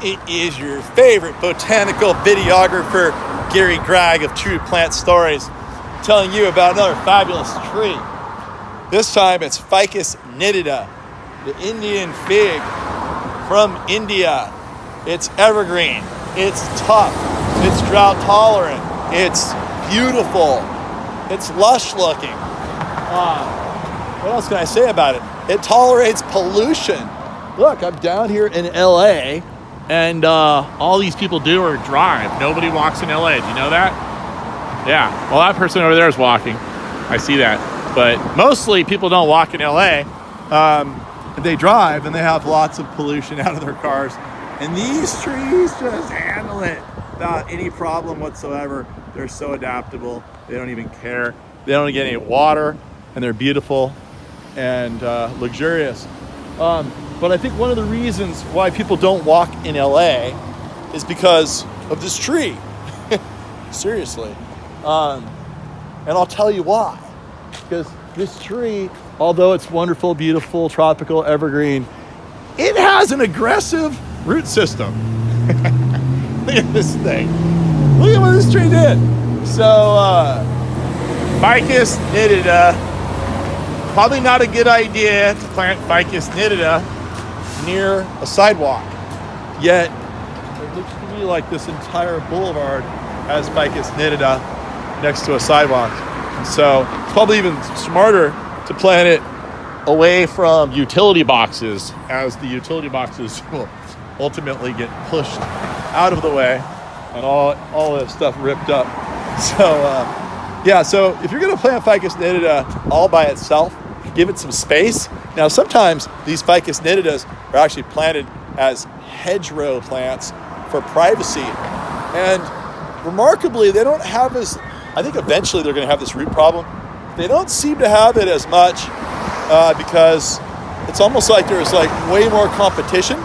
It is your favorite botanical videographer, Gary Gregg of True Plant Stories, telling you about another fabulous tree. This time it's Ficus nitida, the Indian fig from India. It's evergreen, it's tough, it's drought tolerant, it's beautiful, it's lush looking. What else can I say about it? It tolerates pollution. Look, I'm down here in LA, and all these people do are drive. Nobody walks in LA. Do you know that? Yeah. Well, that person over there is walking. I see that. But mostly people don't walk in LA. They drive, and they have lots of pollution out of their cars. And these trees just handle it without any problem whatsoever. They're so adaptable. They don't even care. They don't get any water, and they're beautiful and luxurious. But I think one of the reasons why people don't walk in LA is because of this tree. Seriously. And I'll tell you why. Because this tree, although it's wonderful, beautiful, tropical, evergreen, it has an aggressive root system. Look at this thing. Look at what this tree did. So, Ficus nitida, probably not a good idea to plant Ficus nitida near a sidewalk. Yet, it looks to me like this entire boulevard has Ficus nitida next to a sidewalk. And so, it's probably even smarter to plant it away from utility boxes, as the utility boxes will ultimately get pushed out of the way and all this stuff ripped up. So, so if you're going to plant Ficus nitida all by itself, give it some space. Now, sometimes these Ficus nitidas are actually planted as hedgerow plants for privacy. And remarkably, they don't have as, I think eventually they're going to have this root problem. They don't seem to have it as much because it's almost like there's like way more competition.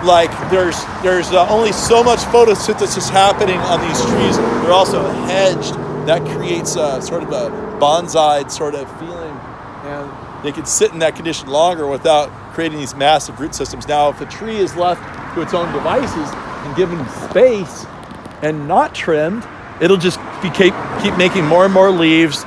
Like there's only so much photosynthesis happening on these trees. They're also hedged. That creates a sort of a bonsai sort of feeling, and they can sit in that condition longer without creating these massive root systems. Now, if a tree is left to its own devices and given space and not trimmed, it'll just keep making more and more leaves,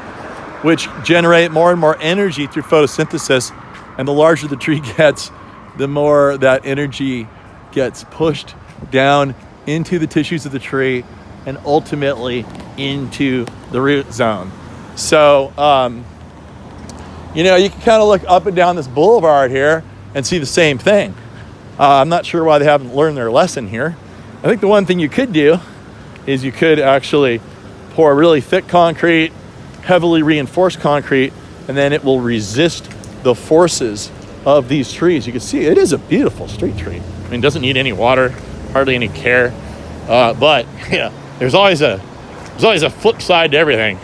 which generate more and more energy through photosynthesis. And the larger the tree gets, the more that energy gets pushed down into the tissues of the tree and ultimately into the root zone. So, you can kind of look up and down this boulevard here and see the same thing. I'm not sure why they haven't learned their lesson here. I think the one thing you could do is you could actually pour really thick concrete, heavily reinforced concrete, and then it will resist the forces of these trees. You can see it is a beautiful street tree. I mean, it doesn't need any water, hardly any care. But yeah, there's always a flip side to everything.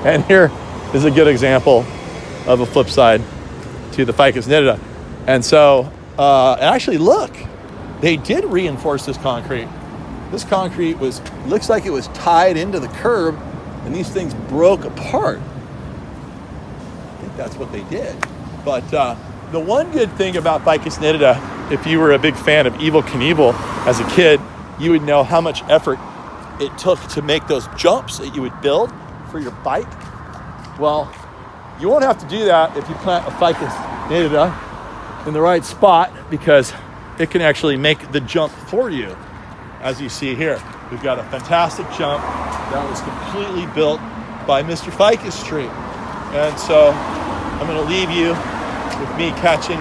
And here is a good example of a flip side to the Ficus nitida. And so, actually look, they did reinforce this concrete. This concrete looks like it was tied into the curb, and these things broke apart. I think that's what they did. But the one good thing about Ficus nitida, if you were a big fan of Evel Knievel as a kid, you would know how much effort it took to make those jumps that you would build for your bike. Well, you won't have to do that if you plant a Ficus nitida in the right spot, because it can actually make the jump for you. As you see here, we've got a fantastic jump that was completely built by Mr. Ficus tree. And so I'm going to leave you with me catching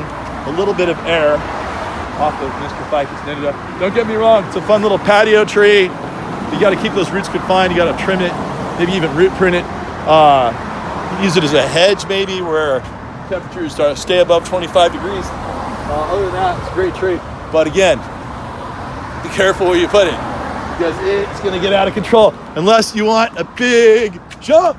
a little bit of air off of Mr. Ficus nitida. Don't get me wrong, it's a fun little patio tree. You got to keep those roots confined. You got to trim it, maybe even root prune it. Use it as a hedge maybe where temperatures stay above 25 degrees. Other than that, it's a great tree. But again, be careful where you put it, because it's going to get out of control unless you want a big jump.